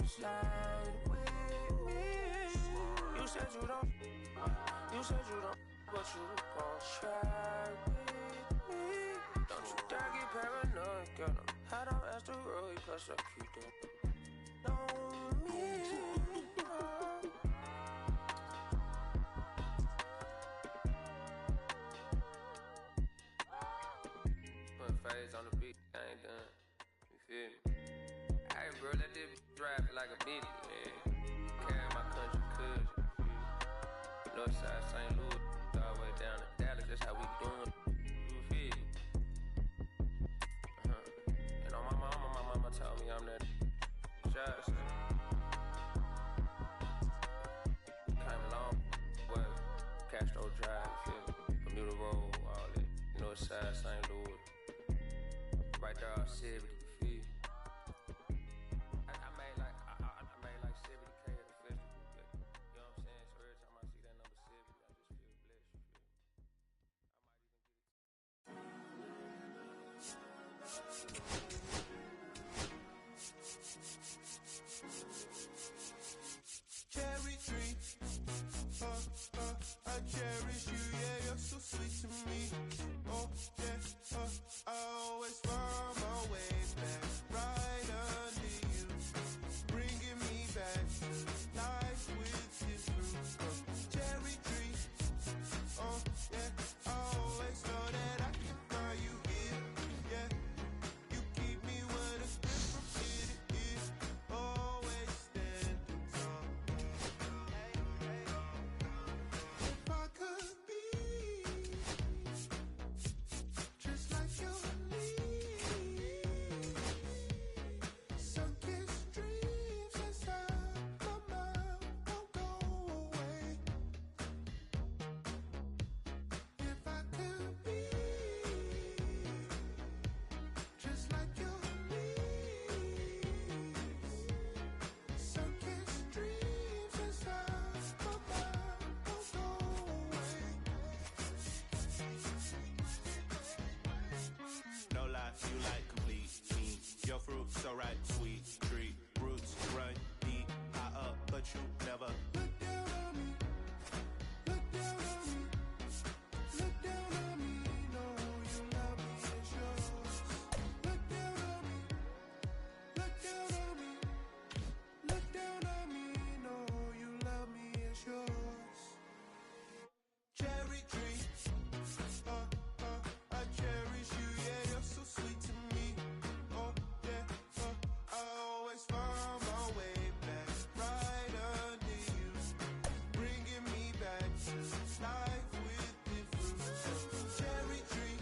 slide with me. You said you don't, but you gon' try with me. Don't you dare get paranoid, girl. I'm hot on asteroid, plus I keep them on me. Phase on the beat, I ain't done. You feel me? Hey, bro, let this drive it like a bitty, man. Carry my country cousin. Northside St. Louis, all the way down to Dallas, that's how we doing. You feel me? And on my mama told me I'm that shot. Came a long way. Castro Drive, you feel me? Bermuda Road, all that. Northside St. Louis. Right there, all 70, you feel? I made like 70K at the festival. You know what I'm saying? So every time I see that number 70, I just feel blessed, you feel? I might even get it. Cherry tree, I cherish you, yeah, you're so sweet to me. Oh, yeah, I always find my way back, right under you, bringing me back to life with this fruit. Cherry tree, oh, yeah, I always know that I can find you here, yeah. You keep me with a grip from ear to ear, always standing tall. If I could be just like your leaves, sun-kissed dreams inside my mind won't go away. If I could be just like your leaves, sun-kissed dreams inside my mind won't go away. No lie, you like complete me. Your fruit so right, sweet tree. Roots run deep, high up, but you never. Look down on me, look down on me, look down on me. Know you love me, it's yours. Look down on me, look down on me, look down on me. Know you love me, it's yours. Cherry tree, I cherish you, yeah, you're so sweet to me. Oh, yeah, I always find my way back, right under you, bringing me back to life with the fruit. Cherry tree,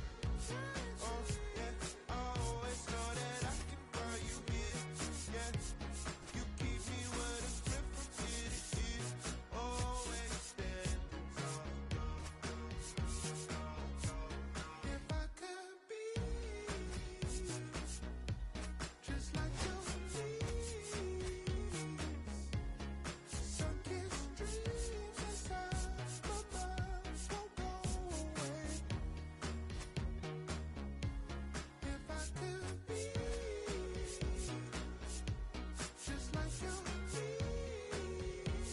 oh, yeah, I always know that I can find you here, yeah. You keep me with a grip from ear to ear, always standing tall. If I could be just like your leaves, sun-kissed dreams inside my mind won't go away. If I could be just like your leaves,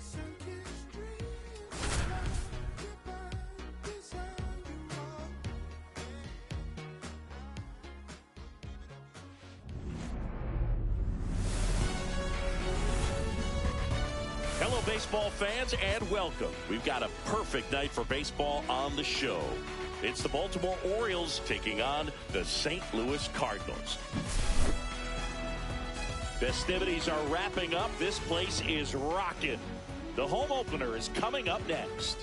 sun-kissed dreams inside your mind, beside you all. Hello, baseball fans, and welcome. We've got a perfect night for baseball on the show. It's the Baltimore Orioles taking on the St. Louis Cardinals. Festivities are wrapping up. This place is rocking. The home opener is coming up next.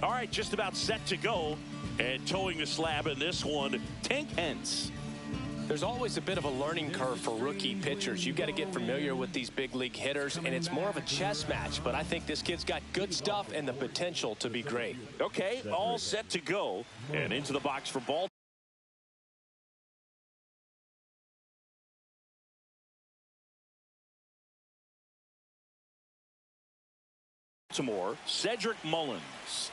All right, just about set to go. And towing the slab in this one, Tank Hence. There's always a bit of a learning curve for rookie pitchers. You've got to get familiar with these big league hitters, and it's more of a chess match. But I think this kid's got good stuff and the potential to be great. Okay, all set to go. And into the box for Baltimore, Cedric Mullins.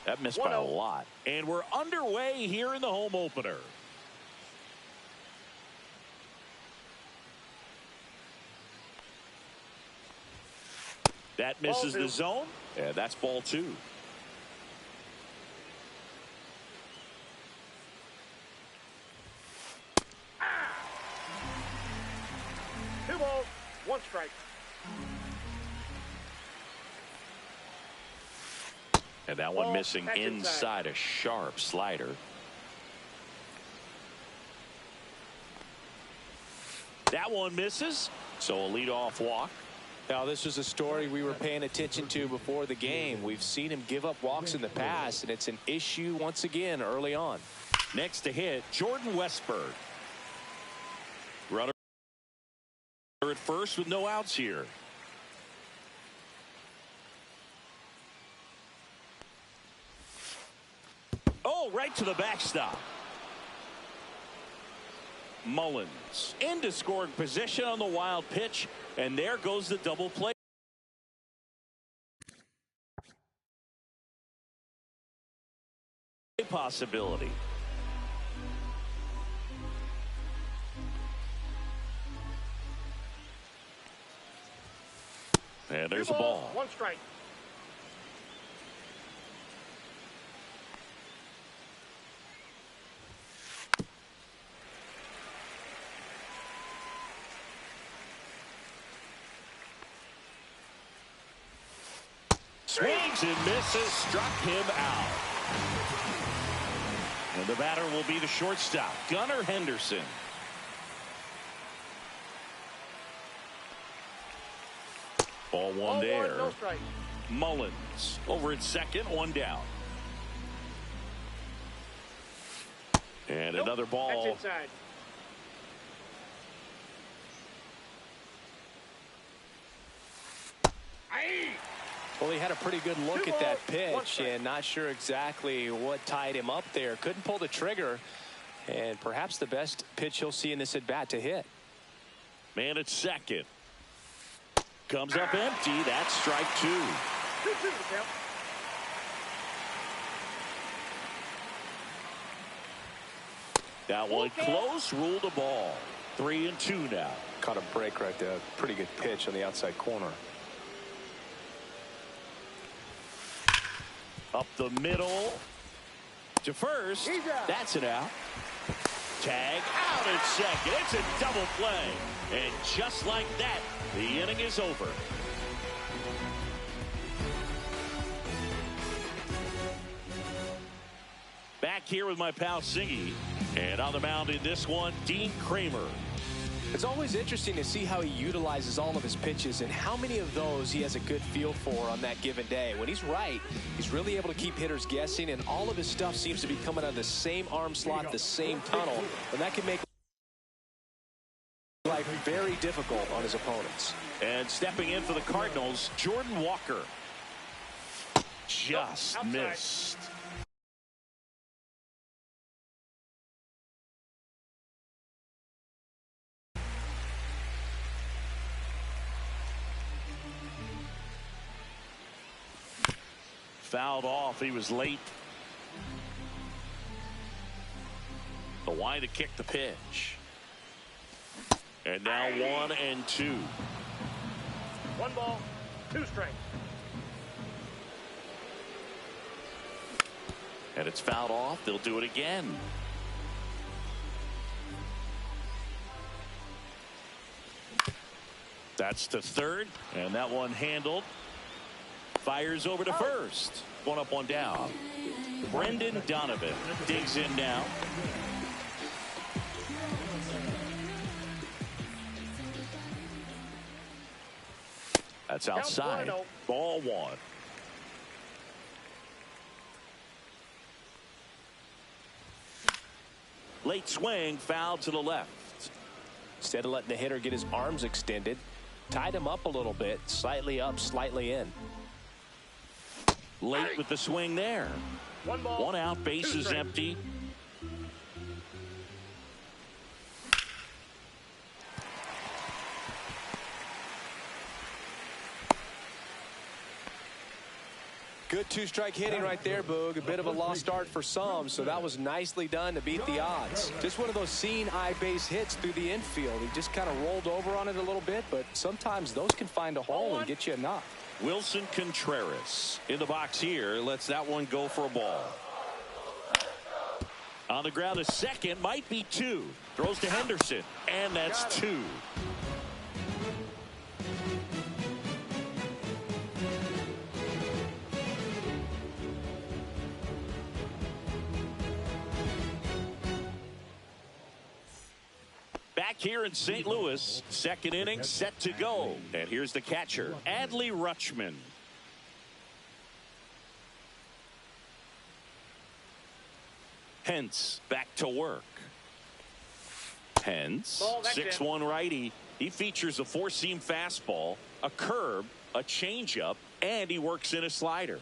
That missed by a lot. And we're underway here in the home opener. That misses the zone. And that's ball 2. Two balls, one strike. And that one missing inside a sharp slider. That one misses. So a leadoff walk. Now, this was a story we were paying attention to before the game. We've seen him give up walks in the past, and it's an issue once again early on. Next to hit, Jordan Westberg. Runner at first with no outs here. Oh, right to the backstop. Mullins into scoring position on the wild pitch, and there goes the double play possibility. And there's a ball. One strike. Swings and misses, struck him out. And the batter will be the shortstop, Gunnar Henderson. Ball one there. No strike. Mullins over at second, one down. And another ball. That's inside. Well, he had a pretty good look at that pitch and not sure exactly what tied him up there. Couldn't pull the trigger, and perhaps the best pitch he'll see in this at-bat to hit. Man at second. Comes up empty. That's strike 2. 2-2 count. That one close, ruled a ball. 3-2 now. Caught a break right there. Pretty good pitch on the outside corner. Up the middle to first. That's it out. Tag out at second. It's a double play. And just like that, the inning is over. Back here with my pal Singy. And on the mound in this one, Dean Kramer. It's always interesting to see how he utilizes all of his pitches and how many of those he has a good feel for on that given day. When he's right, he's really able to keep hitters guessing, and all of his stuff seems to be coming out of the same arm slot, the same tunnel, and that can make life very difficult on his opponents. And stepping in for the Cardinals, Jordan Walker. Just missed. Fouled off. He was late. The line to kick the pitch. And now 1-2. 1 ball, 2 strikes. And it's fouled off. They'll do it again. That's to third. And that one handled. Fires over to first. 1 up, 1 down. Brendan Donovan digs in now. That's outside. Ball 1. Late swing, foul to the left. Instead of letting the hitter get his arms extended, tied him up a little bit, slightly up, slightly in. Late with the swing there. 1 ball, 1 out, bases empty. Good two-strike hitting right there, Boog. A bit of a lost start for some, so that was nicely done to beat the odds. Just one of those seeing eye base hits through the infield. He just kind of rolled over on it a little bit, but sometimes those can find a hole and get you a knock. Wilson Contreras in the box here. Lets that one go for a ball. On the ground, a second, might be two. Throws to Henderson, and that's two. Back here in St. Louis, second inning set to go. And here's the catcher, Adley Rutschman. Hence back to work. Hence, 6'1" righty. He features a four-seam fastball, a curve, a changeup, and he works in a slider.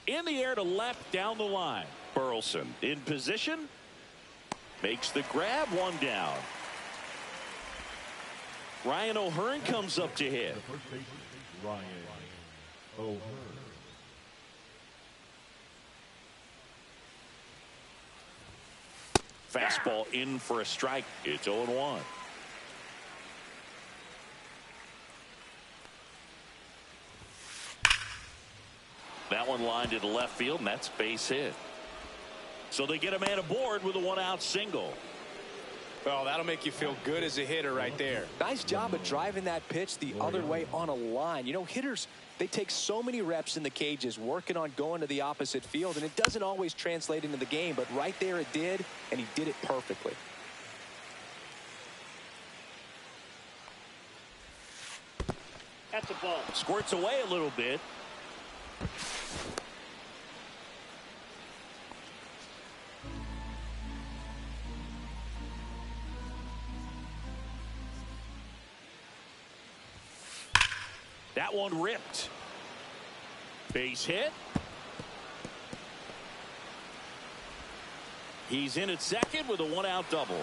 In the air to left down the line. Burleson in position. Makes the grab, one down. Ryan O'Hearn comes up to hit. Ryan O'Hearn. Fastball in for a strike. It's 0-1. That one lined to the left field, and that's base hit. So they get a man aboard with a one-out single. Well, that'll make you feel good as a hitter right there. Nice job of driving that pitch the other way on a line. You know, hitters, they take so many reps in the cages working on going to the opposite field, and it doesn't always translate into the game, but right there it did, and he did it perfectly. That's a ball. Squirts away a little bit. That one ripped. Base hit. He's in at second with a one-out double.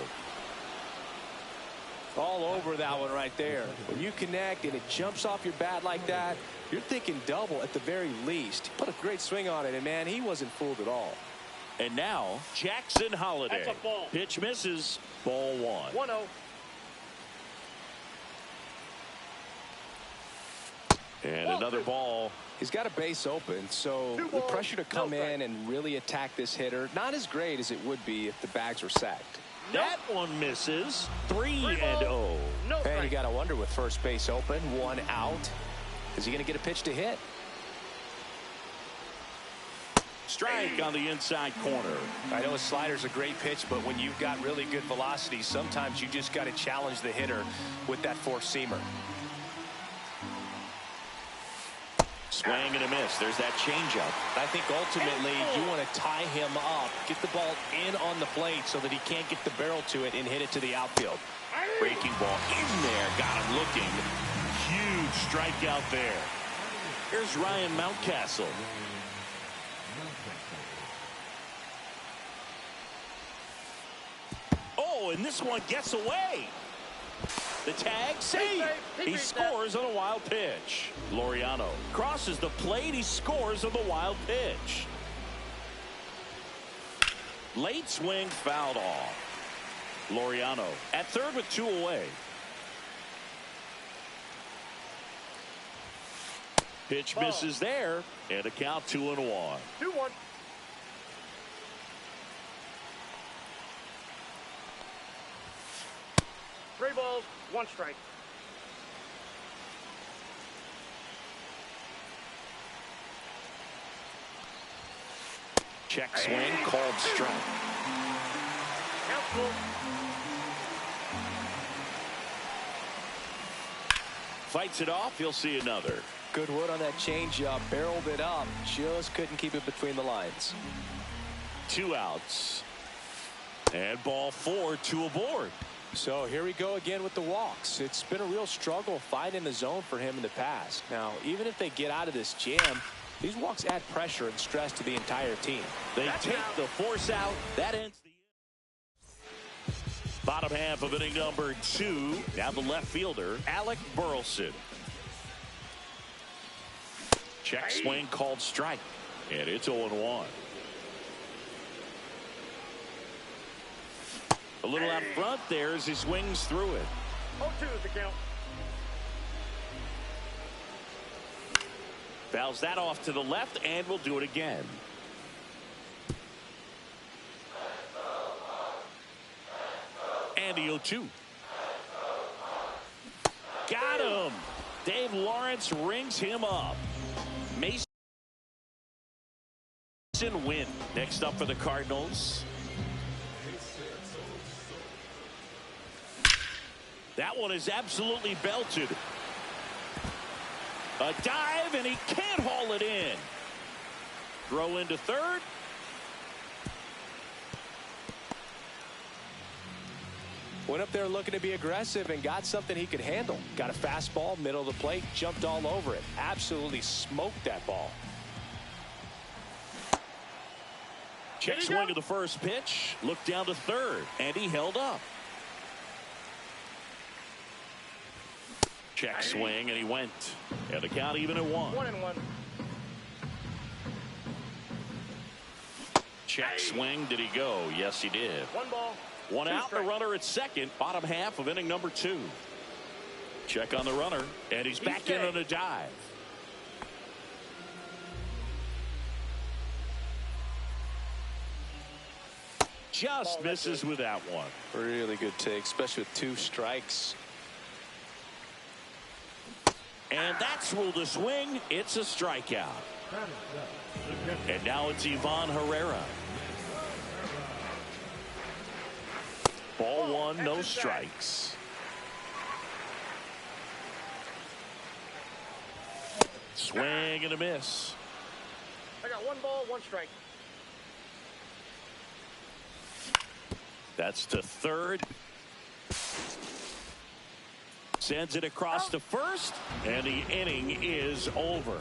All over that one right there. When you connect and it jumps off your bat like that, you're thinking double at the very least. Put a great swing on it, and man, he wasn't fooled at all. And now Jackson Holiday. That's a ball. Pitch misses. Ball one. 1-0. And another ball. He's got a base open, so the pressure to come in and really attack this hitter, not as great as it would be if the bags were sacked. That one misses. 3-0. And you got to wonder with first base open, one out. Is he going to get a pitch to hit? Strike on the inside corner. I know a slider's a great pitch, but when you've got really good velocity, sometimes you just got to challenge the hitter with that four-seamer. Swing and a miss. There's that changeup. I think ultimately you want to tie him up, get the ball in on the plate so that he can't get the barrel to it and hit it to the outfield. Breaking ball in there. Got him looking. Huge strikeout there. Here's Ryan Mountcastle. Oh, and this one gets away. The tag, save. He scores on a wild pitch. Laureano crosses the plate. He scores on the wild pitch. Late swing, fouled off. Laureano at third with two away. Pitch misses there, and a count 2-1. 2-1. Three balls, one strike. Check swing, called strike. Count full. Fights it off, he'll see another. Good wood on that changeup, barreled it up, just couldn't keep it between the lines. 2 outs. And ball 4, 2 aboard. So here we go again with the walks. It's been a real struggle finding the zone for him in the past. Now, even if they get out of this jam, these walks add pressure and stress to the entire team. They take the force out. That ends the Bottom half of inning number 2. Now the left fielder, Alec Burleson. Check swing called strike. And it's 0-1. A little out front there as he swings through it. 0-2 is the count. Fouls that off to the left, and we'll do it again. And the 0-2. Got him. Dave Lawrence rings him up. Mason win. Next up for the Cardinals. That one is absolutely belted. A dive, and he can't haul it in. Throw into third. Went up there looking to be aggressive and got something he could handle. Got a fastball, middle of the plate, jumped all over it. Absolutely smoked that ball. Check swing of the first pitch. Looked down to third, and he held up. Check swing, and he went. And the count even at 1. 1-1. Check swing. Did he go? Yes, he did. 1 ball. 1 2 out, strikes. the runner at second. Bottom half of inning number 2. Check on the runner, and he's back in on a dive. Just misses with that one. Really good take, especially with 2 strikes. And that's ruled a swing. It's a strikeout. And now it's Ivan Herrera. Ball 1, no strikes. Swing and a miss. I got 1 ball, 1 strike. That's to third. Sends it across to first, and the inning is over.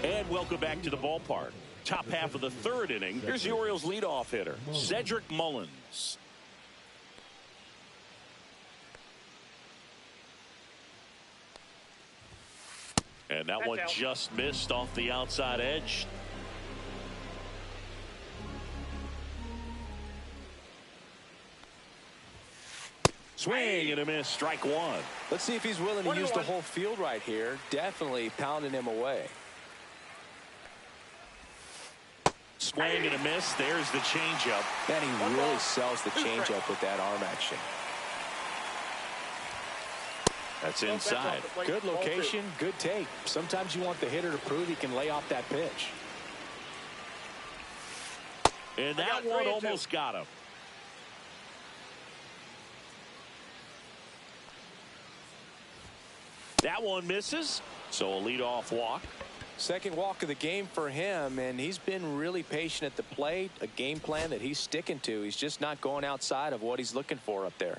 And welcome back to the ballpark. Top half of the 3rd inning. Here's the Orioles leadoff hitter, Cedric Mullins. And that one just missed off the outside edge. Swing and a miss, strike 1. Let's see if he's willing to use the whole field right here. Definitely pounding him away. Swing and a miss. There's the changeup. And he really sells the changeup with that arm action. That's inside. Good location, good take. Sometimes you want the hitter to prove he can lay off that pitch. And that one almost got him. That one misses, so a leadoff walk. Second walk of the game for him, and he's been really patient at the plate. A game plan that he's sticking to. He's just not going outside of what he's looking for up there.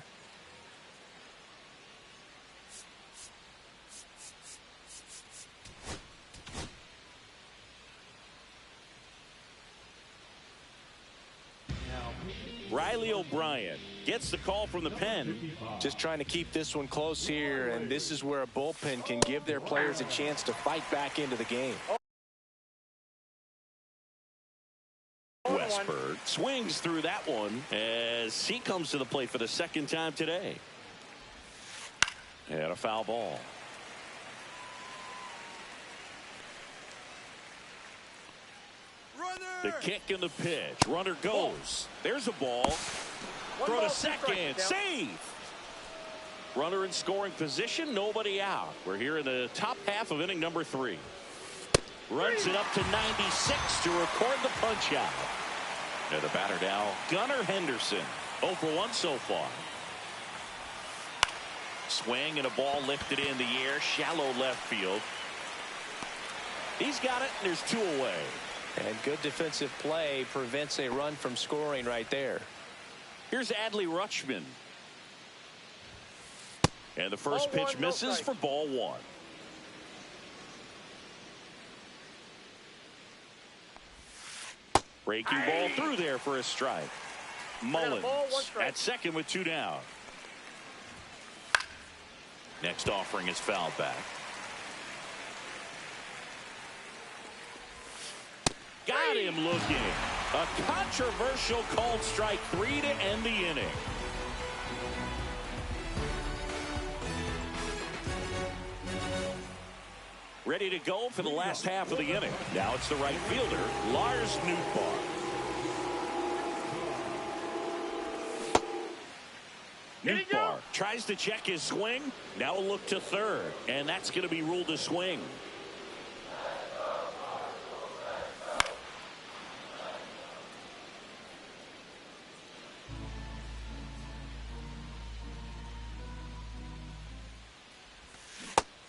Riley O'Brien gets the call from the pen. Just trying to keep this one close here, and this is where a bullpen can give their players a chance to fight back into the game. Westberg swings through that one as he comes to the plate for the 2nd time today. And a foul ball. The kick and the pitch. Runner goes. There's a ball. Throw to second. Save. Runner in scoring position. Nobody out. We're here in the top half of inning number 3. Runs it up to 96 to record the punch out. And the batter now, Gunnar Henderson. 0 for 1 so far. Swing and a ball lifted in the air. Shallow left field. He's got it, and there's 2 away. And good defensive play prevents a run from scoring right there. Here's Adley Rutschman. And the first pitch misses for ball 1. Breaking ball through there for a strike. Mullins at second with 2 down. Next offering is fouled back. Got him looking. A controversial called strike 3 to end the inning. Ready to go for the last half of the inning. Now it's the right fielder, Lars Nootbaar. Nootbaar tries to check his swing. Now a look to third, and that's going to be ruled a swing.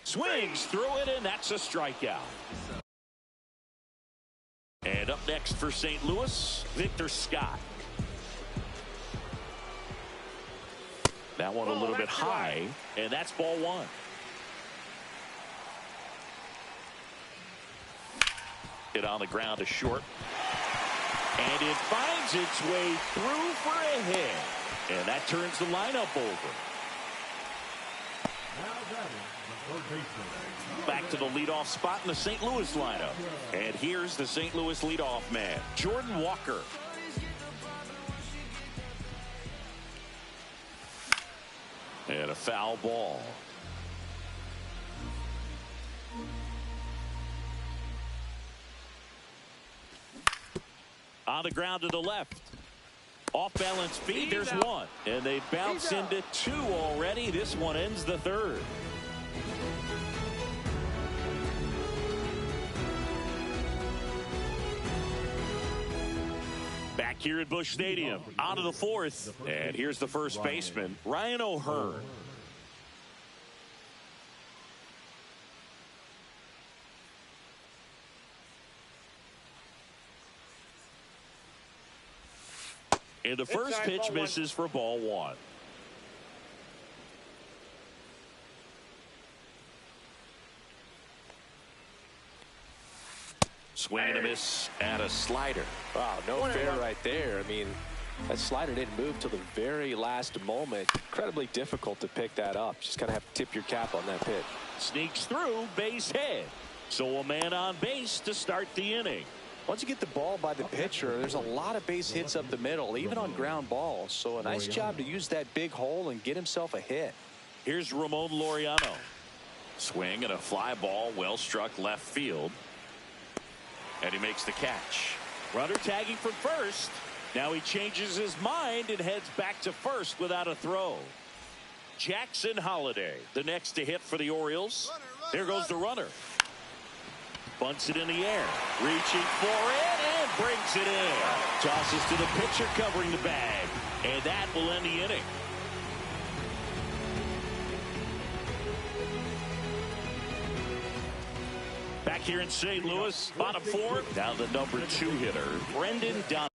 Swings through it, and that's a strikeout. And up next for St. Louis, Victor Scott. That one a little bit high, and that's ball 1. Hit on the ground to short. And it finds its way through for a hit. And that turns the lineup over. Back to the leadoff spot in the St. Louis lineup. And here's the St. Louis leadoff man, Jordan Walker. And a foul ball. On the ground to the left. Off balance feed, there's 1. And they bounce into 2 already. This one ends the 3rd. Back here at Busch Stadium, on to the 4th. And here's the first baseman, Ryan O'Hearn. And the first pitch misses for ball 1. Swing and a miss and a slider. Wow, no fair right there. I mean, that slider didn't move till the very last moment. Incredibly difficult to pick that up. Just kind of have to tip your cap on that pitch. Sneaks through, base hit. So a man on base to start the inning. Once you get the ball by the pitcher, there's a lot of base hits up the middle, even on ground balls. So a nice job to use that big hole and get himself a hit. Here's Ramon Laureano. Swing and a fly ball, well struck left field. And he makes the catch. Runner tagging from first. Now he changes his mind and heads back to first without a throw. Jackson Holliday, the next to hit for the Orioles. There goes the runner. Bunts it in the air. Reaching for it and brings it in. Tosses to the pitcher covering the bag. And that will end the inning. Back here in St. Louis, bottom 4. Now the number 2 hitter, Brendan Donovan.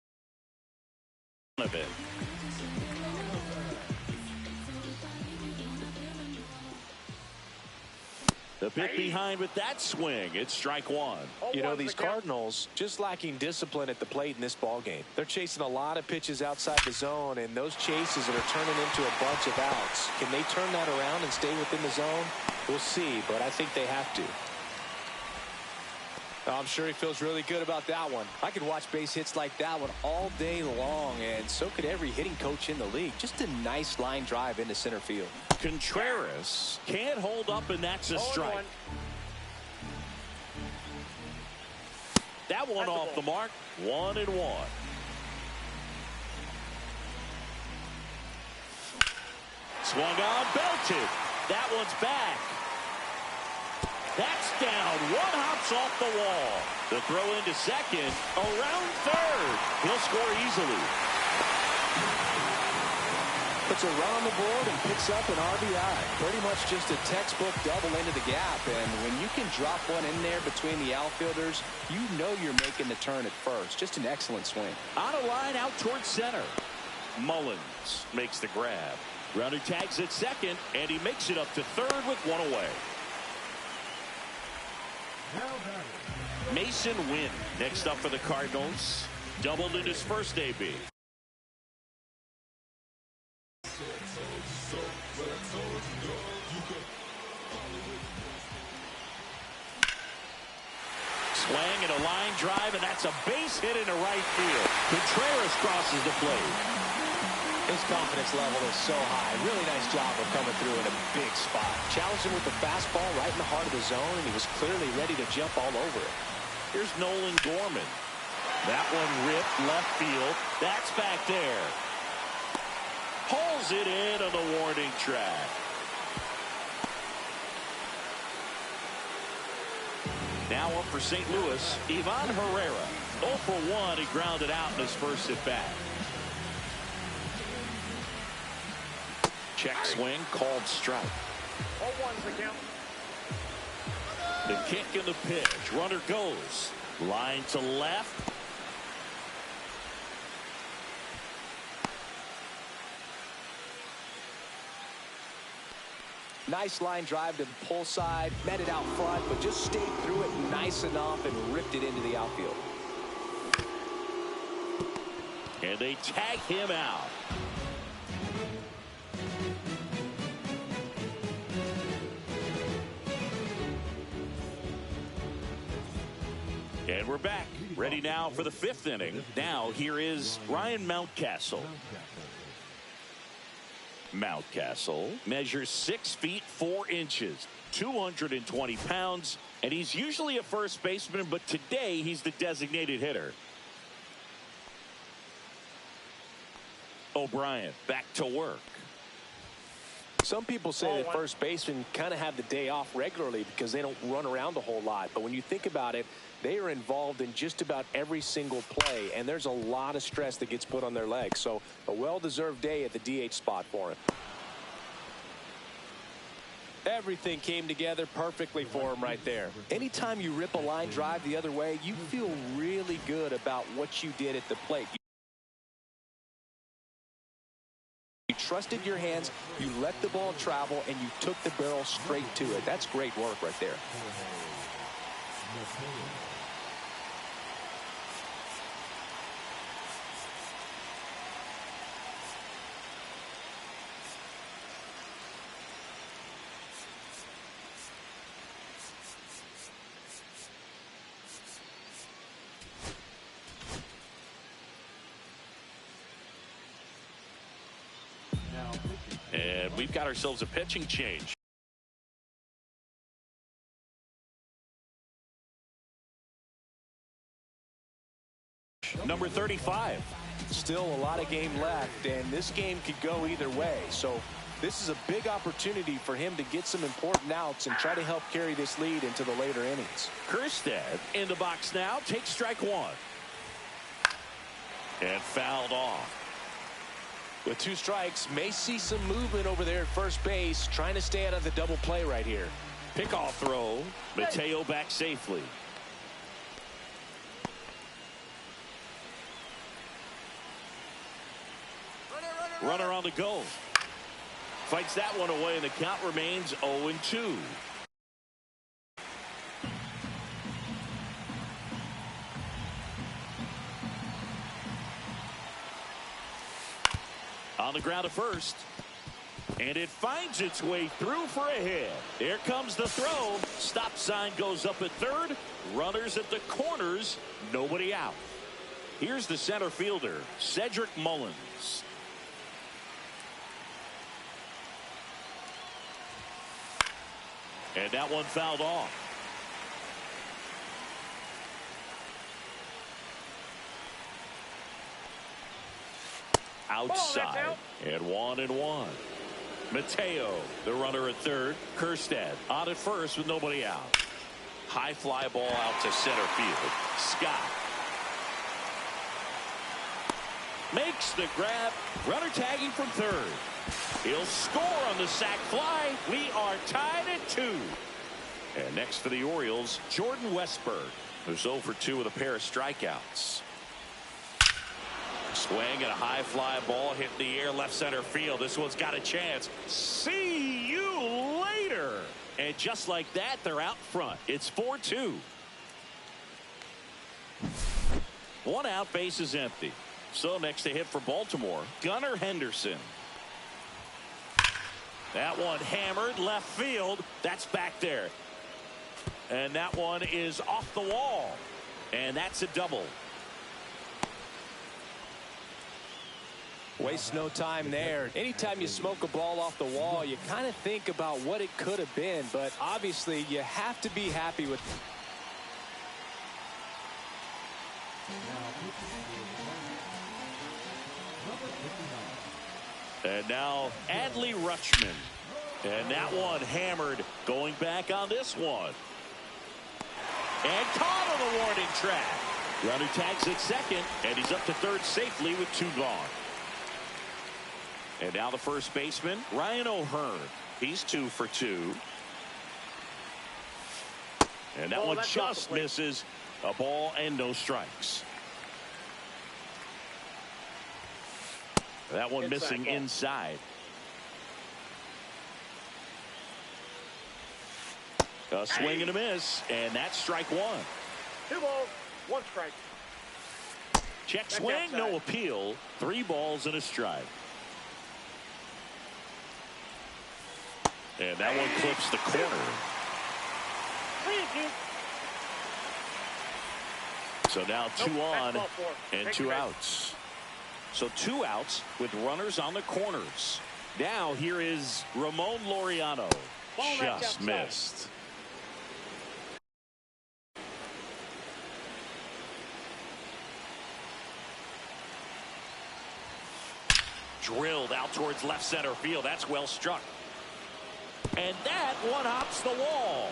The pick behind with that swing. It's strike 1. You know, these Cardinals just lacking discipline at the plate in this ball game. They're chasing a lot of pitches outside the zone, and those chases are turning into a bunch of outs. Can they turn that around and stay within the zone? We'll see, but I think they have to. I'm sure he feels really good about that one. I could watch base hits like that one all day long, and so could every hitting coach in the league. Just a nice line drive into center field. Contreras can't hold up, and that's a strike. That one off the mark. 1-1. Swung on, belted. That one's back. That's down. 1 hops off the wall. The throw into second. Around third. He'll score easily. Puts a run on the board and picks up an RBI. Pretty much just a textbook double into the gap. And when you can drop one in there between the outfielders, you know you're making the turn at first. Just an excellent swing. On a line out towards center. Mullins makes the grab. Runner tags at second, and he makes it up to third with 1 away. Mason Wynn next up for the Cardinals. Doubled in his first AB. Swing and a line drive, and that's a base hit into right field. Contreras crosses the plate. His confidence level is so high. Really nice job of coming through in a big spot. Challenged him with the fastball right in the heart of the zone, and he was clearly ready to jump all over it. Here's Nolan Gorman. That one ripped left field. That's back there. Pulls it in on the warning track. Now up for St. Louis, Ivan Herrera. 0 for 1, he grounded out in his first at bat. Check swing, called strike. 0-1's the count. The kick and the pitch. Runner goes. Line to left. Nice line drive to the pull side, met it out front, but just stayed through it nice enough and ripped it into the outfield. And they tag him out. And we're back. Ready now for the 5th inning. Now here is Ryan Mountcastle. Mountcastle measures 6 feet 4 inches, 220 pounds, and he's usually a first baseman, but today he's the designated hitter. O'Brien back to work. Some people say that first basemen kind of have the day off regularly because they don't run around a whole lot. But when you think about it, they are involved in just about every single play, and there's a lot of stress that gets put on their legs. So a well-deserved day at the DH spot for him. Everything came together perfectly for him right there. Anytime you rip a line drive the other way, you feel really good about what you did at the plate. You trusted your hands, you let the ball travel, and you took the barrel straight to it. That's great work right there. And we've got ourselves a pitching change. Number 35. Still a lot of game left, and this game could go either way. So this is a big opportunity for him to get some important outs and try to help carry this lead into the later innings. Kjerstad in the box now, takes strike 1. And fouled off. With 2 strikes, may see some movement over there at first base, trying to stay out of the double play right here. Pickoff throw. Mateo back safely. Runner on the go. Fights that one away, and the count remains 0-2. On the ground to first. And it finds its way through for a hit. Here comes the throw. Stop sign goes up at third. Runners at the corners. Nobody out. Here's the center fielder, Cedric Mullins. And that one fouled off. Outside. And 1-1. Mateo, the runner at third. Kjerstad on at first with nobody out. High fly ball out to center field. Scott makes the grab. Runner tagging from third. He'll score on the sac fly. We are tied at 2. And next for the Orioles, Jordan Westburg, who's 0 for 2 with a pair of strikeouts. Swing and a high fly ball hit in the air left center field. This one's got a chance. See you later. And just like that, they're out front. It's 4-2. 1 out, base is empty. So next to hit for Baltimore, Gunnar Henderson. That one hammered left field. That's back there. And that one is off the wall. And that's a double. Waste no time there. Anytime you smoke a ball off the wall, you kind of think about what it could have been. But obviously, you have to be happy with it. And now Adley Rutschman. And that one hammered, going back on this one. And caught on the warning track. Runner tags at second, and he's up to third safely with 2 gone. And now the first baseman, Ryan O'Hearn. He's 2 for 2. And that one just misses. A ball and no strikes. That one missing inside. A swing and a miss, and that's strike 1. 2 balls, 1 strike. Check swing, no appeal. 3 balls and a strike. And that one clips the corner. So now 2 on and 2 outs. So 2 outs with runners on the corners. Now here is Ramon Laureano. Just missed. Drilled out towards left center field. That's well struck. And that one hops the wall.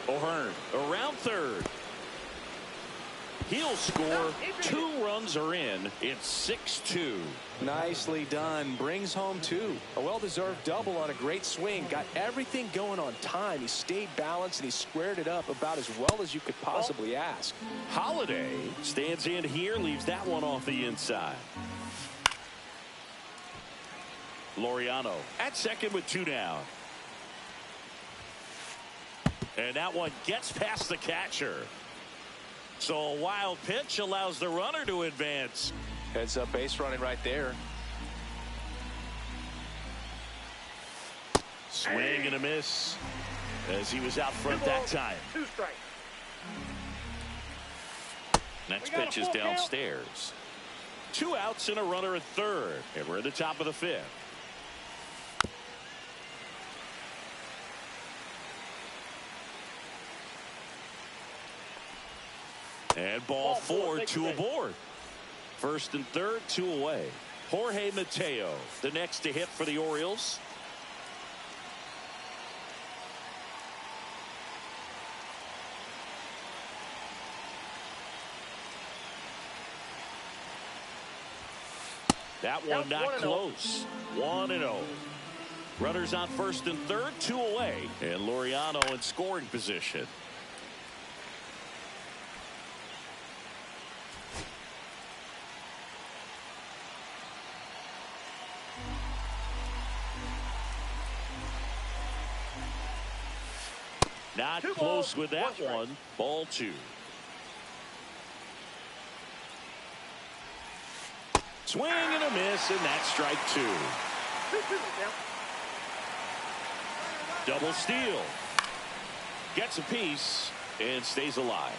O'Hearn around third. He'll score. 2 runs are in. It's 6-2. Nicely done. Brings home 2. A well-deserved double on a great swing. Got everything going on time. He stayed balanced and he squared it up about as well as you could possibly ask. Holiday stands in here, leaves that one off the inside. Laureano at second with 2 down. And that one gets past the catcher. So a wild pitch allows the runner to advance. Heads up base running right there. Swing and a miss as he was out front that time. 2 strikes. Next pitch is downstairs. 2 outs and a runner at third. And we're at the top of the 5th. And ball 4, 2 aboard. First and third, 2 away. Jorge Mateo, the next to hit for the Orioles. That one not close. 1-0. Runners on first and third, 2 away. And Laureano in scoring position. Not close with that one. Ball 2. Swing and a miss, and that's strike 2. Double steal. Gets a piece and stays alive.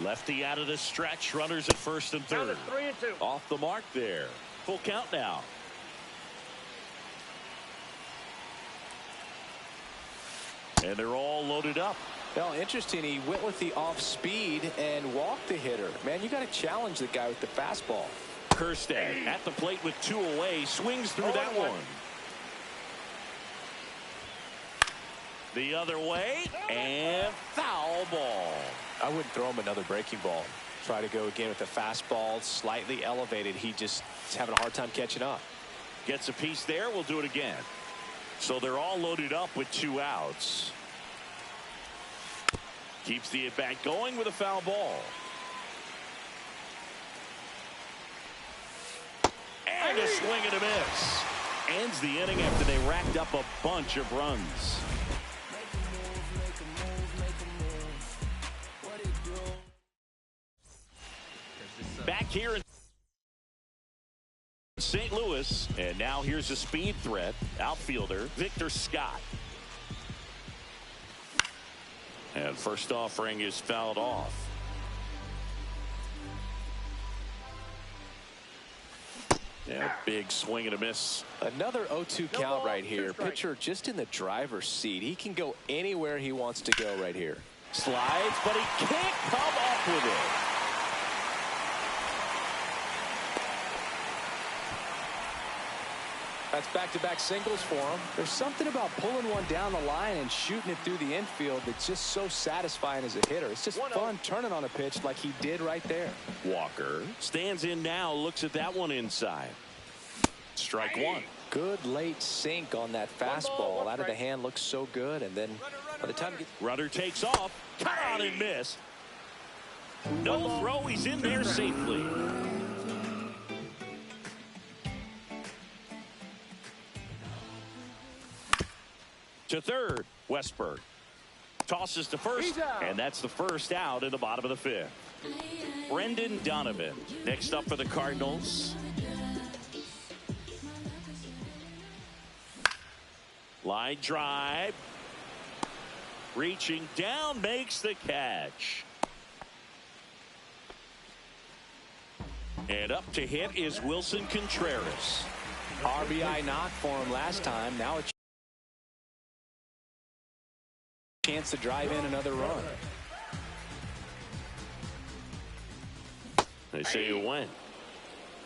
Lefty out of the stretch. Runners at first and third. 3-2. Off the mark there. Full count now. And they're all loaded up. Well, interesting. He went with the off speed and walked the hitter. Man, you got to challenge the guy with the fastball. Kerstad at the plate with 2 away. Swings through that one. The other way. And foul ball. I wouldn't throw him another breaking ball. Try to go again with the fastball slightly elevated. He just is having a hard time catching up. Gets a piece there. We'll do it again. So they're all loaded up with 2 outs. Keeps the at-bat going with a foul ball. And a swing and a miss. Ends the inning after they racked up a bunch of runs. Make a move, make a move, make a move. What it do? Back here in St. Louis, and now here's a speed threat, outfielder Victor Scott. And first offering is fouled off. Yeah, big swing and a miss. Another 0-2 count right here. Pitcher just in the driver's seat. He can go anywhere he wants to go right here. Slides, but he can't come up with it. That's back-to-back singles for him. There's something about pulling one down the line and shooting it through the infield that's just so satisfying as a hitter. It's just fun turning on a pitch like he did right there. Walker stands in now, looks at that one inside. Strike one. Good late sink on that fastball. Out of the hand looks so good, and then by the time runner takes off, cut on and miss. No throw, he's in there safely. To third, Westberg tosses to first, and that's the first out in the bottom of the fifth. Brendan Donovan next up for the Cardinals. Line drive, reaching down, makes the catch, and up to hit is Wilson Contreras. RBI knock for him last time. Now it's chance to drive in another run. They say you win.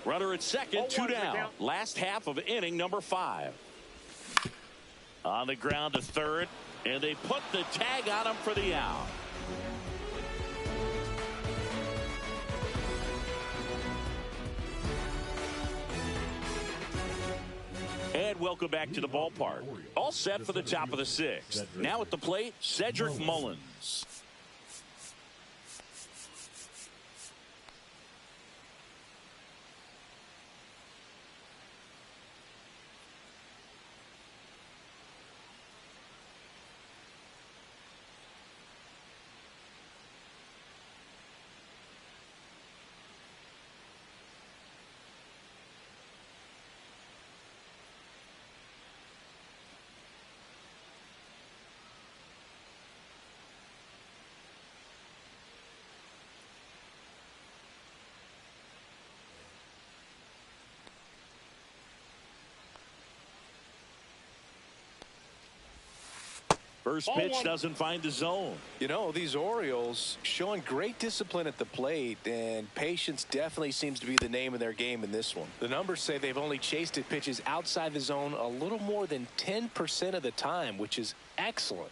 Runner at second, 2 down. Last half of inning number 5. On the ground to third, and they put the tag on him for the out. And welcome back to the ballpark. All set for the top of the 6th. Now at the plate, Cedric Mullins. First pitch doesn't find the zone. You know, these Orioles showing great discipline at the plate, and patience definitely seems to be the name of their game in this one. The numbers say they've only chased at pitches outside the zone a little more than 10% of the time, which is excellent.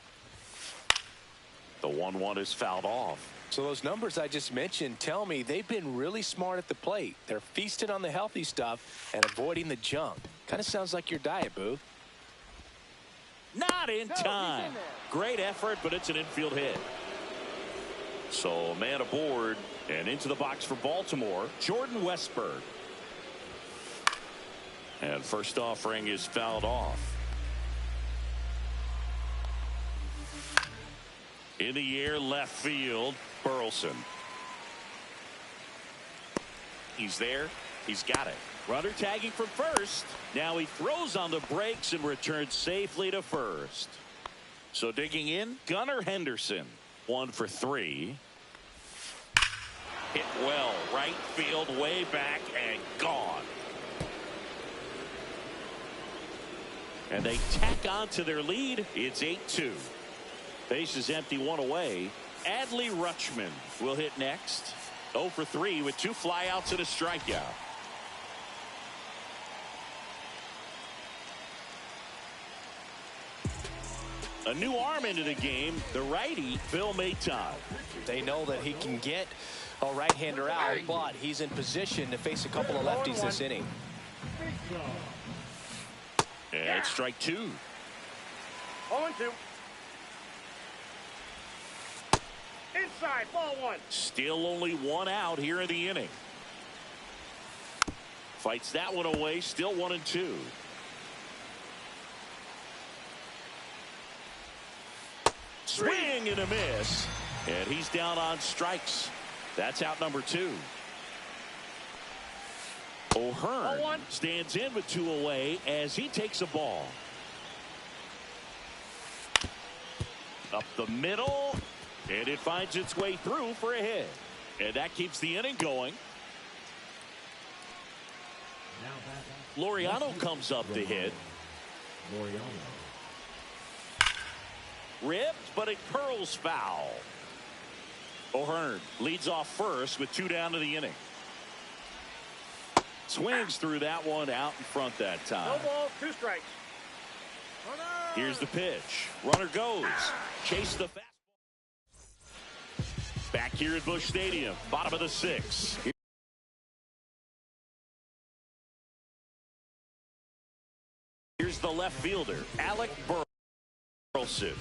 The 1-1 is fouled off. So those numbers I just mentioned tell me they've been really smart at the plate. They're feasting on the healthy stuff and avoiding the junk. Kind of sounds like your diet, Boo. Not in time. Great effort, but it's an infield hit. So man aboard and into the box for Baltimore, Jordan Westberg. And first offering is fouled off. In the air, left field, Burleson. He's there. He's got it. Runner tagging from first. Now he throws on the brakes and returns safely to first. So digging in, Gunnar Henderson. 1 for 3. Hit well, right field, way back, and gone. And they tack on to their lead. It's 8-2. Base is empty, 1 away. Adley Rutschman will hit next. 0 for 3 with 2 flyouts and a strikeout. A new arm into the game, the righty, Phil Maton. They know that he can get a right-hander out, but he's in position to face a couple of lefties this inning. And strike 2. 0-2. Inside, ball 1. Still only 1 out here in the inning. Fights that one away, still 1-2. Swing and a miss, and he's down on strikes. That's out number 2. O'Hearn stands in with 2 away as he takes a ball. Up the middle, and it finds its way through for a hit. And that keeps the inning going. Laureano comes up to hit. Ripped, but it curls foul. O'Hearn leads off first with 2 down to the inning. Swings through that one out in front that time. No ball, 2 strikes. Here's the pitch. Runner goes. Chase the fastball. Back here at Busch Stadium, bottom of the 6th. Here's the left fielder, Alec Burleson.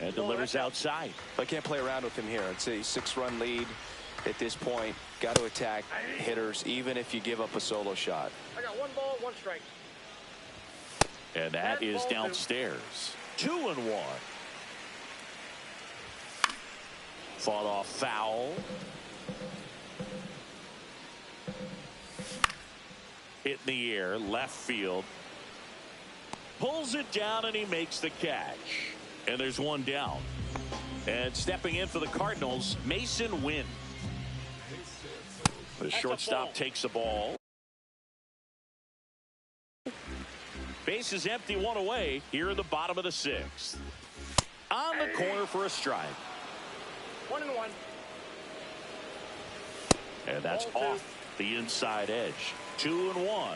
And delivers outside. I can't play around with him here. It's a 6-run lead at this point. Got to attack hitters, even if you give up a solo shot. I got 1 ball, 1 strike. And that is downstairs. 2-1. Fought off foul. Hit in the air, left field. Pulls it down and he makes the catch. And there's 1 down. And stepping in for the Cardinals, Mason Wynn. The shortstop takes the ball. Base is empty, 1 away here in the bottom of the 6th. On the corner for a strike. 1-1. And that's off the inside edge. 2-1.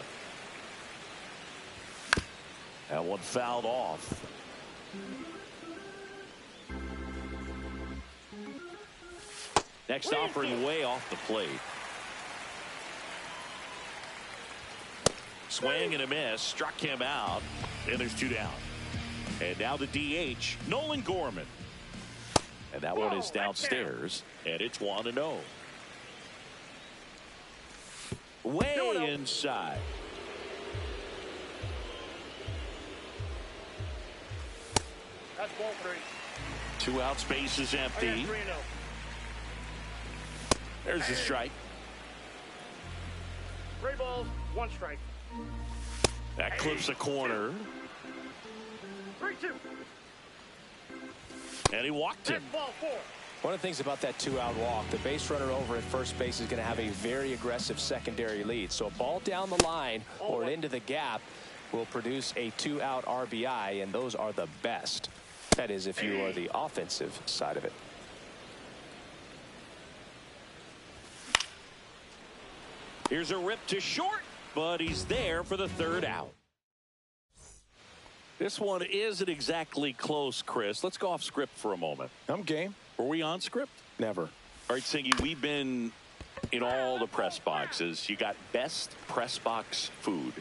That one fouled off. Next offering way off the plate. Swing and a miss. Struck him out. And there's 2 down. And now the DH, Nolan Gorman. And that one is downstairs. And it's 1-0. Way inside. That's ball 3. 2 outs, base is empty. 3-0. There's the strike. 3 balls, 1 strike. That clips a corner. 3-2. And he walked him. That's ball 4. One of the things about that 2-out walk, the base runner over at first base is going to have a very aggressive secondary lead. So a ball down the line or into the gap will produce a 2-out RBI, and those are the best. That is, if you are the offensive side of it. Here's a rip to short, but he's there for the 3rd out. This one isn't exactly close, Chris. Let's go off script for a moment. I'm game. Were we on script? Never. All right, Singy, we've been in all the press boxes. You got best press box food.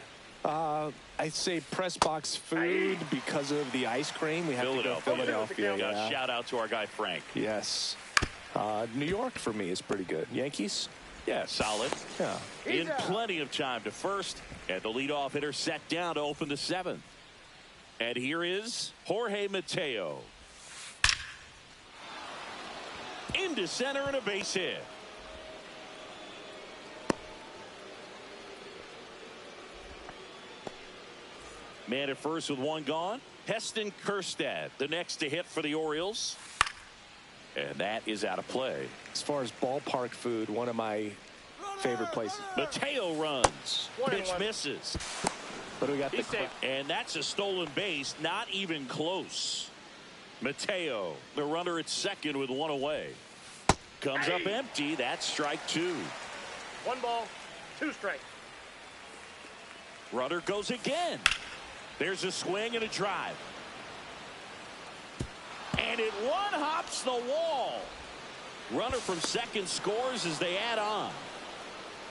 I'd say press box food because of the ice cream. We have to go Philadelphia. Yeah. Shout out to our guy Frank. Yes. New York for me is pretty good. Yankees? Yeah, solid. Yeah. In plenty of time to first, and the leadoff hitter set down to open the 7th. And here is Jorge Mateo. Into center and a base hit. Man at first with 1 gone. Heston Kjerstad, the next to hit for the Orioles. And that is out of play. As far as ballpark food, one of my favorite places. Mateo runs. Pitch misses. But we got and that's a stolen base. Not even close. Mateo, the runner at second with 1 away. Comes up empty. That's strike 2. 1 ball, 2 strikes. Runner goes again. There's a swing and a drive. And it one-hops the wall. Runner from second scores as they add on.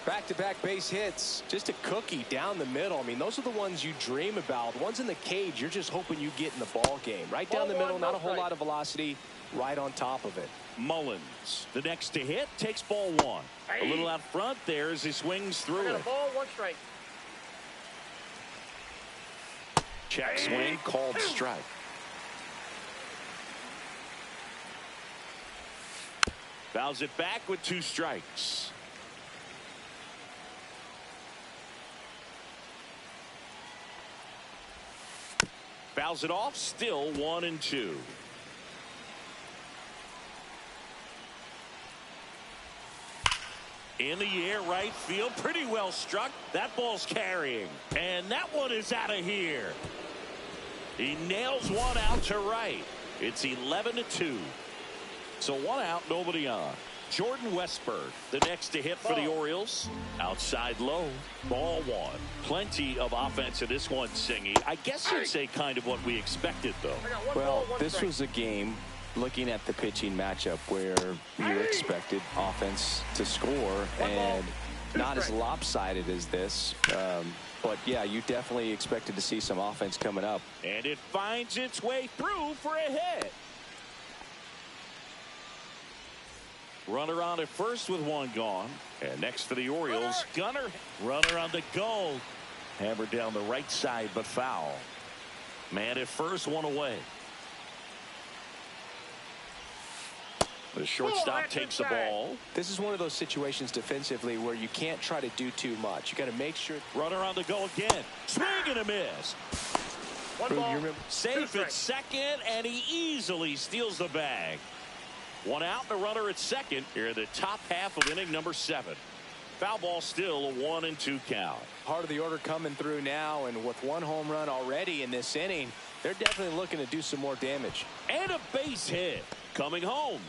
Back-to-back base hits. Just a cookie down the middle. I mean, those are the ones you dream about. Ones in the cage, you're just hoping you get in the ball game. Right down the middle, not a whole lot of velocity. Right on top of it. Mullins, the next to hit, takes ball 1. A little out front there as he swings through it. A ball, 1 strike. Check swing, called strike. Fouls it back with 2 strikes. Fouls it off, still 1-2. In the air, right field, pretty well struck. That ball's carrying, and that one is out of here. He nails one out to right. It's 11-2. So 1 out, nobody on. Jordan Westberg, the next to hit for the Orioles. Outside low, ball 1. Plenty of offense in this one, Singy. I guess you'd say kind of what we expected, though. Well, this was a game, looking at the pitching matchup, where you expected offense to score, and not as lopsided as this. But, yeah, you definitely expected to see some offense coming up. And it finds its way through for a hit. Runner on at first with 1 gone. And next for the Orioles, Gunnar. Runner on the go. Hammered down the right side, but foul. Man at first, 1 away. The shortstop takes the ball. This is one of those situations defensively where you can't try to do too much. You got to make sure. Runner on the go again. Swing and a miss. Safe at second, and he easily steals the bag. 1 out, and a runner at second here in the top half of inning number 7. Foul ball, still a 1-2 count. Part of the order coming through now, and with 1 home run already in this inning, they're definitely looking to do some more damage. And a base hit coming home.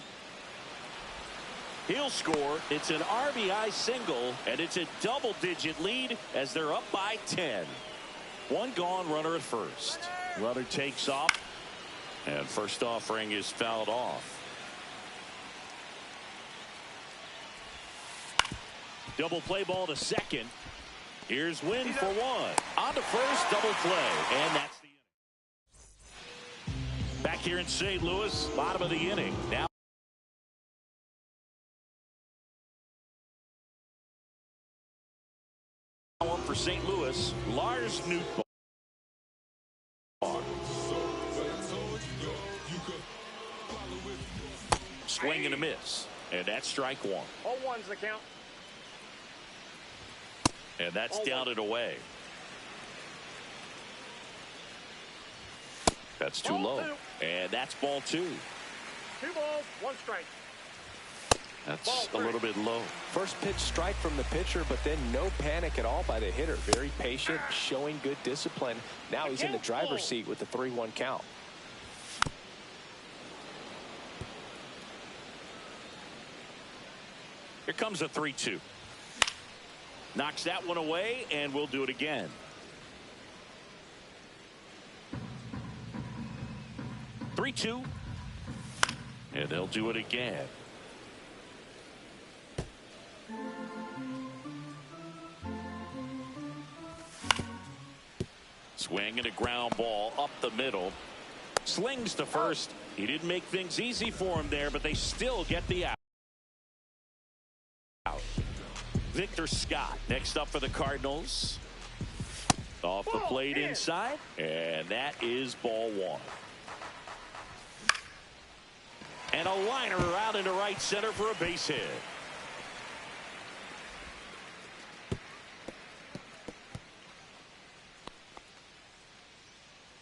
He'll score. It's an RBI single, and it's a double-digit lead as they're up by 10. 1 gone, runner at first. Runner takes off, and first offering is fouled off. Double play ball to second. Here's Wynn for 1. On to first, double play, and that's the inning. Back here in St. Louis, bottom of the inning. Now one for St. Louis, Lars Nootbaar. Swing and a miss, and that's strike 1. All 1's the count. And that's down and away. That's too low. And that's ball 2. 2 balls, 1 strike. That's a little bit low. First pitch strike from the pitcher, but then no panic at all by the hitter. Very patient, showing good discipline. Now he's in the driver's seat with the 3-1 count. Here comes a 3-2. Knocks that one away, and we'll do it again. (3-2), and they'll do it again. Swing and a ground ball up the middle. Slings to first. He didn't make things easy for him there, but they still get the out. Victor Scott next up for the Cardinals. Off the plate inside, and that is ball 1. And a liner out into right center for a base hit.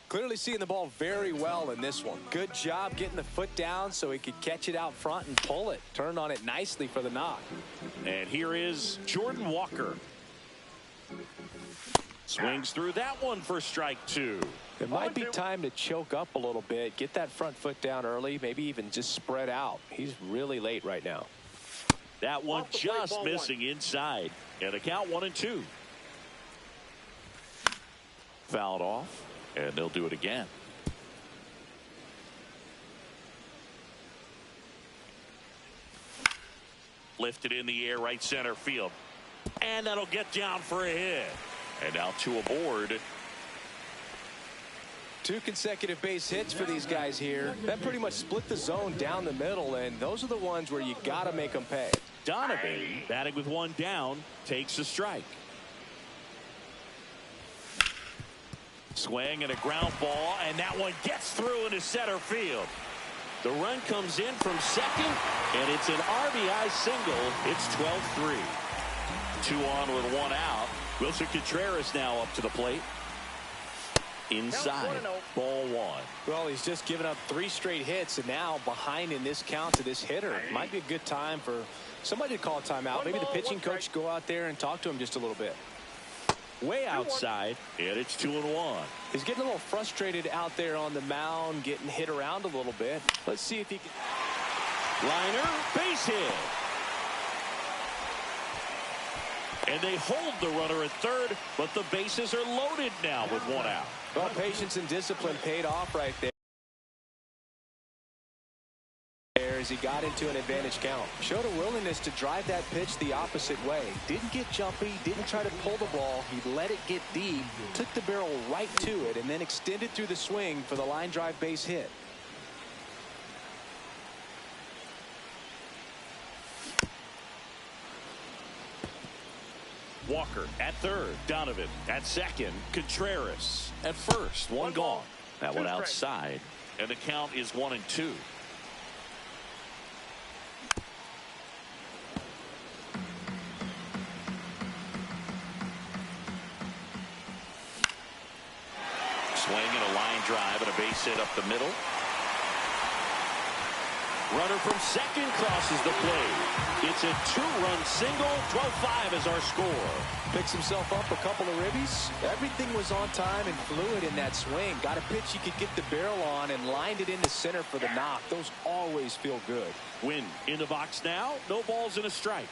Clearly seeing the ball very well in this one. Good job getting the foot down so he could catch it out front and pull it. Turned on it nicely for the knock. And here is Jordan Walker. Swings through that one for strike 2. It might be time to choke up a little bit. Get that front foot down early. Maybe even just spread out. He's really late right now. That one just missing inside. And a count 1-2. Fouled off. And they'll do it again. Lifted in the air, right center field. And that'll get down for a hit. And now 2 aboard. 2 consecutive base hits for these guys here. That pretty much split the zone down the middle, and those are the ones where you got to make them pay. Donovan, batting with 1 down, takes a strike. Swing and a ground ball, and that one gets through into center field. The run comes in from second, and it's an RBI single. It's 12-3. 2 on with 1 out. Wilson Contreras now up to the plate. Inside, ball 1. Well, he's just given up 3 straight hits, and now behind in this count to this hitter. Might be a good time for somebody to call a timeout. Maybe the pitching coach go out there and talk to him just a little bit. Way outside, and it's 2-1. He's getting a little frustrated out there on the mound, getting hit around a little bit. Let's see if he can. Liner, base hit. And they hold the runner at third, but the bases are loaded now with 1 out. Well, patience and discipline paid off right there as he got into an advantage count. Showed a willingness to drive that pitch the opposite way. Didn't get jumpy, didn't try to pull the ball. He let it get deep, took the barrel right to it, and then extended through the swing for the line drive base hit. Walker at third. Donovan at second. Contreras at first. One gone. That one outside. And the count is 1-2. Swing and a line drive and a base hit up the middle. Runner from second crosses the plate. It's a 2-run single. 12-5 is our score. Picks himself up a couple of ribbies. Everything was on time and fluid in that swing. Got a pitch he could get the barrel on and lined it into center for the knock. Those always feel good. Win in the box now. No balls and a strike.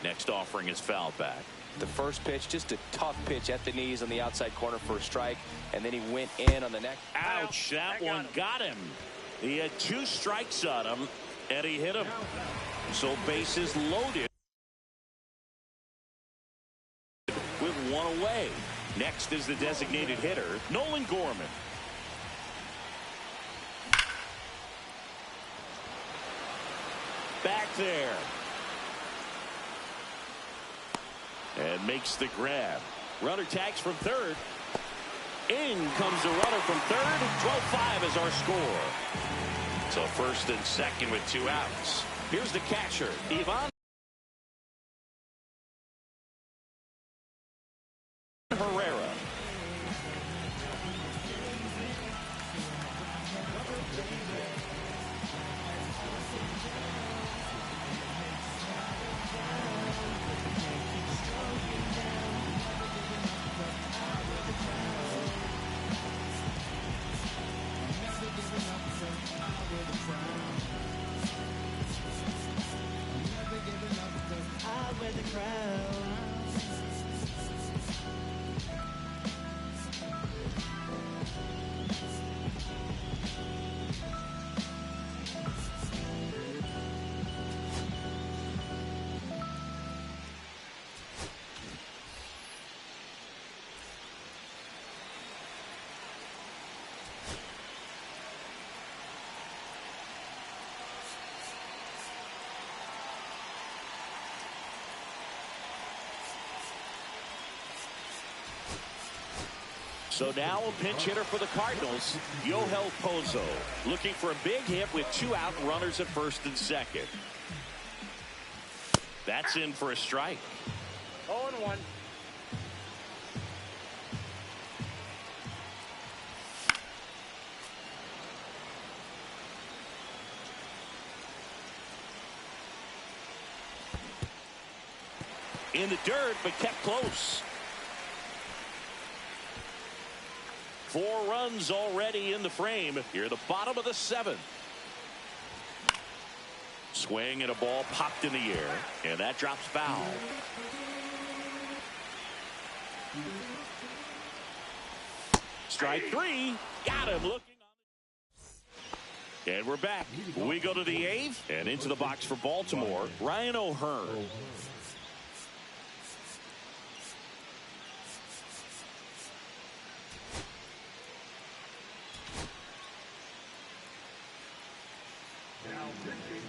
Next offering is fouled back. The first pitch, just a tough pitch at the knees on the outside corner for a strike, and then he went in on the next. Ouch, that one got him. He had 2 strikes on him, and he hit him. So bases loaded with 1 away. Next is the designated hitter, Nolan Gorman. Back there. And makes the grab. Runner tags from third. In comes the runner from third. 12-5 is our score. So first and second with 2 outs. Here's the catcher, Ivan Herrera. So now a pinch hitter for the Cardinals, Yohel Pozo, looking for a big hit with 2 out runners at first and second. That's in for a strike. 0-1. In the dirt, but kept close. 4 runs already in the frame. Here at the bottom of the 7th. Swing and a ball popped in the air, and that drops foul. Strike 3. Got him looking on. And we're back. We go to the 8th and into the box for Baltimore, Ryan O'Hearn.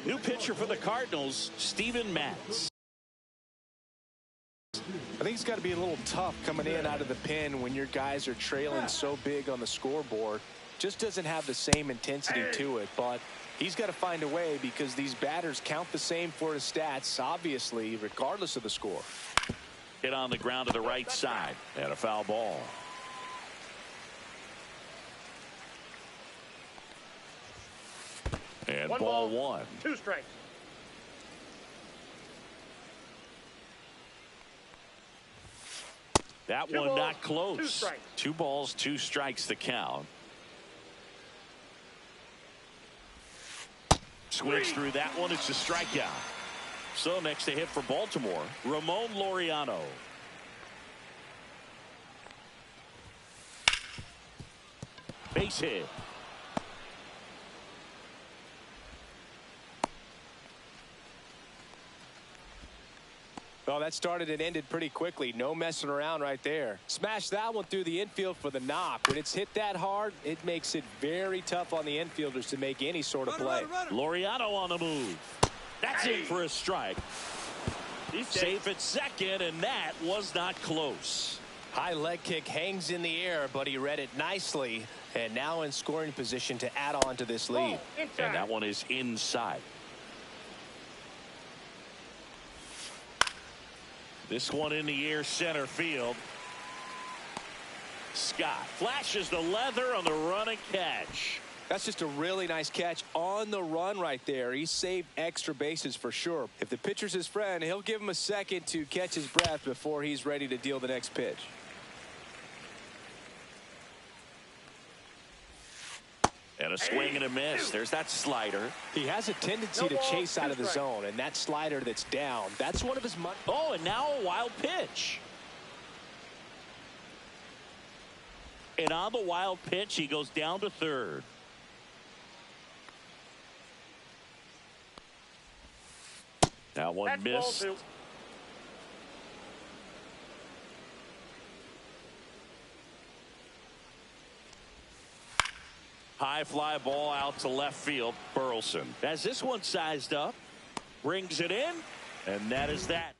New pitcher for the Cardinals, Steven Matz. I think it's got to be a little tough coming in out of the pen when your guys are trailing so big on the scoreboard. just doesn't have the same intensity to it, but he's got to find a way because these batters count the same for his stats, obviously, regardless of the score. Hit on the ground to the right side and a foul ball. And ball one. 2 strikes. That one not close. 2 balls, 2 strikes the count. Swings through that one. It's a strikeout. So next to hit for Baltimore, Ramon Laureano. Base hit. Well, that started and ended pretty quickly. No messing around right there. Smashed that one through the infield for the knock. When it's hit that hard, it makes it very tough on the infielders to make any sort of play. Laureano on the move. That's in for a strike. He's safe at second, and that was not close. High leg kick hangs in the air, but he read it nicely, and now in scoring position to add on to this lead. And that one is inside. This one in the air, center field. Scott flashes the leather on the run and catch. That's just a really nice catch on the run right there. He saved extra bases for sure. If the pitcher's his friend, he'll give him a second to catch his breath before he's ready to deal the next pitch. And a swing and a miss. There's that slider. He has a tendency to chase out of the zone, and that slider that's down, that's one of his... Oh, and now a wild pitch. And on the wild pitch, he goes down to third. That one missed. High fly ball out to left field. Burleson has this one sized up. Brings it in. And that is that.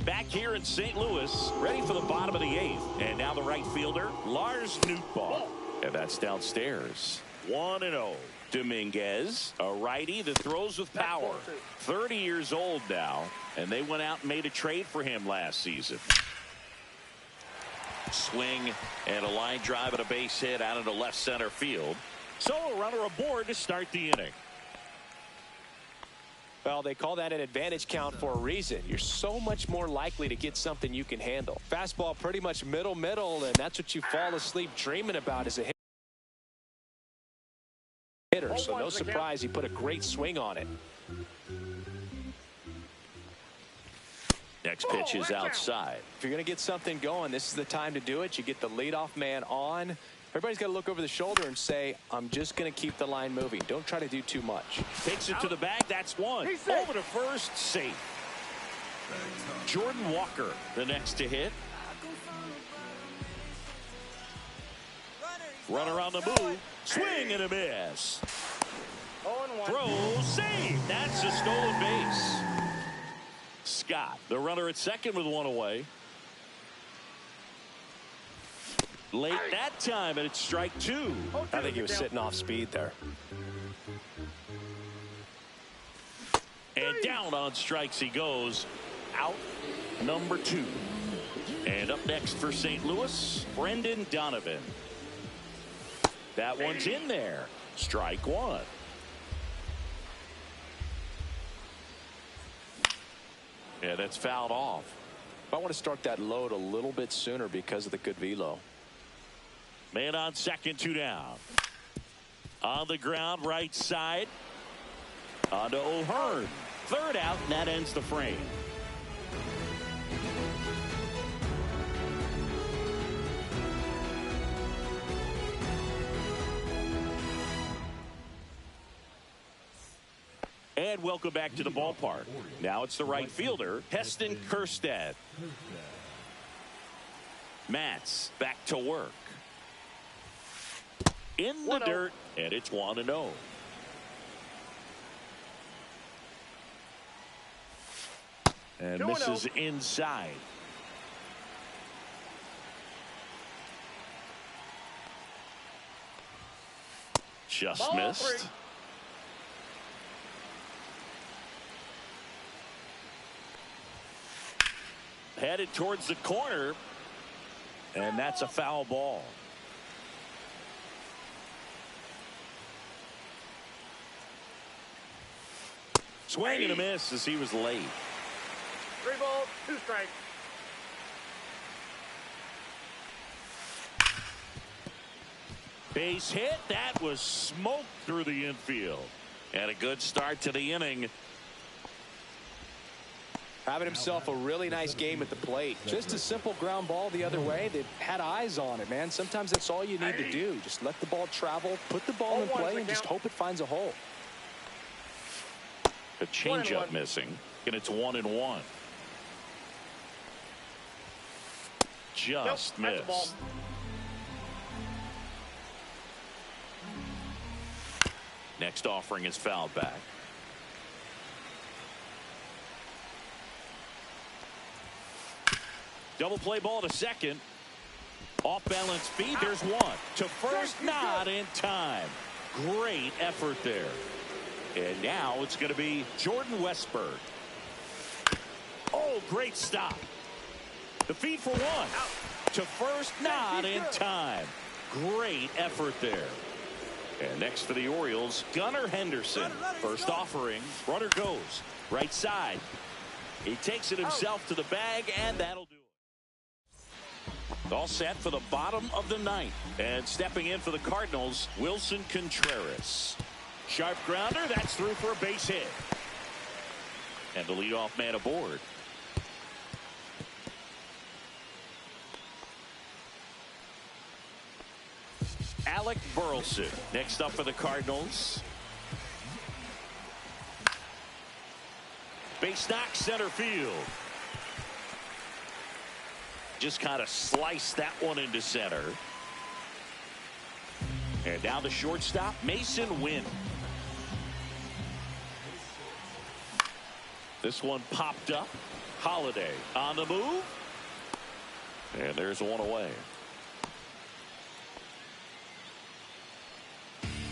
Back here in St. Louis, ready for the bottom of the 8th. And now the right fielder, Lars Nootbaar. And that's downstairs. 1-0. Dominguez, a righty that throws with power. 30 years old now. And they went out and made a trade for him last season. Swing and a line drive and a base hit out into left center field. So a runner aboard to start the inning. Well, they call that an advantage count for a reason. You're so much more likely to get something you can handle. Fastball pretty much middle, and that's what you fall asleep dreaming about as a hitter. So no surprise he put a great swing on it. Next pitch is outside. If you're going to get something going, this is the time to do it. You get the leadoff man on. Everybody's got to look over the shoulder and say, I'm just going to keep the line moving. Don't try to do too much. Takes it to the bag. That's one. Over to first, safe. Jordan Walker, the next to hit. Runner on the move. Swing and a miss. Throw, save. That's a stolen base. Scott, the runner at second with one away. Late that time, and it's strike 2. I think he was sitting off speed there. And down on strikes he goes. Out number 2. And up next for St. Louis, Brendan Donovan. That one's in there. Strike 1. Yeah, that's fouled off. I want to start that load a little bit sooner because of the good velo. Man on second, 2 down. On the ground, right side. On to O'Hearn. Third out, and that ends the frame. And welcome back to the ballpark. Now it's the right fielder, Heston Kjerstad. Matz back to work. In the dirt, and it's 1-0. And misses inside. Just Ball missed. 3. Headed towards the corner. And that's a foul ball. Swing and a miss as he was late. 3 balls, 2 strikes. Base hit. That was smoked through the infield. And a good start to the inning. Having himself a really nice game at the plate. Just a simple ground ball the other way. They had eyes on it, man. Sometimes that's all you need to do. Just let the ball travel, put the ball in play, and just hope it finds a hole. A changeup missing, and it's 1-1. Just missed. Next offering is fouled back. Double play ball to second. Off balance feed. There's one. To first, not in time. Great effort there. And now it's going to be Jordan Westberg. Oh, great stop. The feed for one. To first, not in time. Great effort there. And next for the Orioles, Gunnar Henderson. First offering. Runner goes. Right side. He takes it himself to the bag, and that'll do it. All set for the bottom of the ninth. And stepping in for the Cardinals, Wilson Contreras. Sharp grounder. That's through for a base hit. And the leadoff man aboard. Alec Burleson next up for the Cardinals. Base knock, center field. Just kind of sliced that one into center. And now the shortstop, Mason Wynn. This one popped up. Holiday on the move. And there's one away.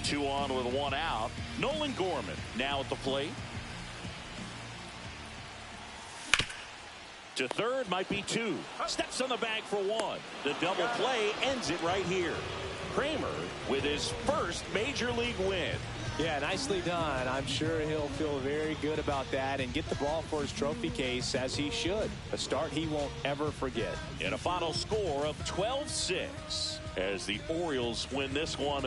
2 on with 1 out. Nolan Gorman now at the plate. To third, might be 2. Steps on the bag for 1. The double play ends it right here. Kramer with his first major league win. Yeah, nicely done. I'm sure he'll feel very good about that and get the ball for his trophy case, as he should. A start he won't ever forget. And a final score of 12-6 as the Orioles win this one.